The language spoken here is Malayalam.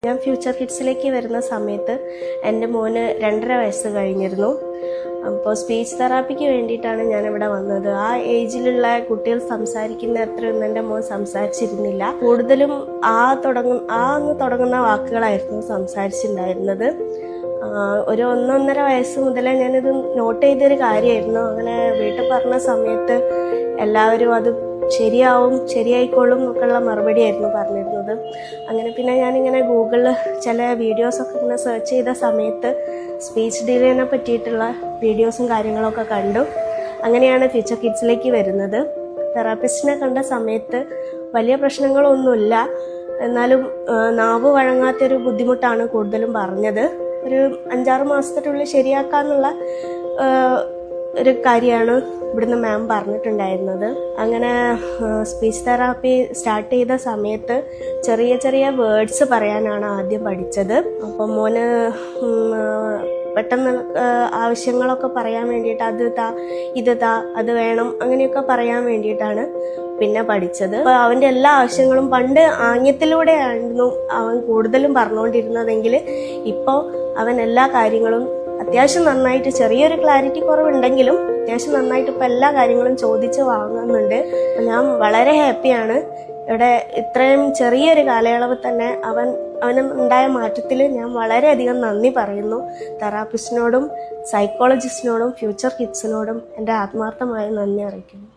ഞാൻ ഫ്യൂച്ചർ കിഡ്സിലേക്ക് വരുന്ന സമയത്ത് എൻ്റെ മോന് 2.5 വയസ്സ് കഴിഞ്ഞിരുന്നു. അപ്പോൾ സ്പീച്ച് തെറാപ്പിക്ക് വേണ്ടിയിട്ടാണ് ഞാനിവിടെ വന്നത്. ആ ഏജിലുള്ള കുട്ടികൾ സംസാരിക്കുന്ന അത്രയൊന്നും എൻ്റെ മോൻ സംസാരിച്ചിരുന്നില്ല. കൂടുതലും അങ്ങ് തുടങ്ങുന്ന വാക്കുകളായിരുന്നു സംസാരിച്ചിട്ടുണ്ടായിരുന്നത്. ഒരു 1.5 വയസ്സ് മുതലേ ഞാനിത് നോട്ട് ചെയ്തൊരു കാര്യമായിരുന്നു. അങ്ങനെ വീട്ടിൽ പറഞ്ഞ സമയത്ത് എല്ലാവരും അത് ശരിയായിക്കോളും എന്നൊക്കെയുള്ള മറുപടിയായിരുന്നു പറഞ്ഞിരുന്നത്. അങ്ങനെ പിന്നെ ഞാനിങ്ങനെ ഗൂഗിളിൽ ചില വീഡിയോസൊക്കെ ഇങ്ങനെ സെർച്ച് ചെയ്ത സമയത്ത് സ്പീച്ച് ഡിലേനെ പറ്റിയിട്ടുള്ള വീഡിയോസും കാര്യങ്ങളൊക്കെ കണ്ടു. അങ്ങനെയാണ് ഫ്യൂച്ചർ കിഡ്സിലേക്ക് വരുന്നത്. തെറാപ്പിസ്റ്റിനെ കണ്ട സമയത്ത് വലിയ പ്രശ്നങ്ങളൊന്നുമില്ല, എന്നാലും നാവ് വഴങ്ങാത്തൊരു ബുദ്ധിമുട്ടാണ് കൂടുതലും പറഞ്ഞത്. ഒരു 5-6 മാസത്തിനുള്ളിൽ ശരിയാക്കാന്നുള്ള ഒരു കാര്യമാണ് ഇവിടുന്ന് മാം പറഞ്ഞിട്ടുണ്ടായിരുന്നത്. അങ്ങനെ സ്പീച്ച് തെറാപ്പി സ്റ്റാർട്ട് ചെയ്ത സമയത്ത് ചെറിയ വേർഡ്സ് പറയാനാണ് ആദ്യം പഠിച്ചത്. അപ്പം മോന് പെട്ടെന്ന് ആവശ്യങ്ങളൊക്കെ പറയാൻ വേണ്ടിയിട്ട് ഇത് താ അത് വേണം അങ്ങനെയൊക്കെ പറയാൻ വേണ്ടിയിട്ടാണ് പിന്നെ പഠിച്ചത്. അപ്പോൾ അവൻ്റെ എല്ലാ ആവശ്യങ്ങളും പണ്ട് ആംഗ്യത്തിലൂടെയായിരുന്നു അവൻ കൂടുതലും പറഞ്ഞുകൊണ്ടിരുന്നതെങ്കിൽ ഇപ്പോൾ അവൻ എല്ലാ കാര്യങ്ങളും അത്യാവശ്യം നന്നായിട്ട്, ചെറിയൊരു ക്ലാരിറ്റി കുറവുണ്ടെങ്കിലും അത്യാവശ്യം നന്നായിട്ട് ഇപ്പം എല്ലാ കാര്യങ്ങളും ചോദിച്ച് വാങ്ങുന്നുണ്ട്. ഞാൻ വളരെ ഹാപ്പിയാണ്. ഇവിടെ ഇത്രയും ചെറിയൊരു കാലയളവ് തന്നെ അവന് ഉണ്ടായ മാറ്റത്തിൽ ഞാൻ വളരെയധികം നന്ദി പറയുന്നു. തെറാപ്പിസ്റ്റിനോടും സൈക്കോളജിസ്റ്റിനോടും ഫ്യൂച്ചർ കിഡ്സിനോടും എൻ്റെ ആത്മാർത്ഥമായ നന്ദി അറിയിക്കുന്നു.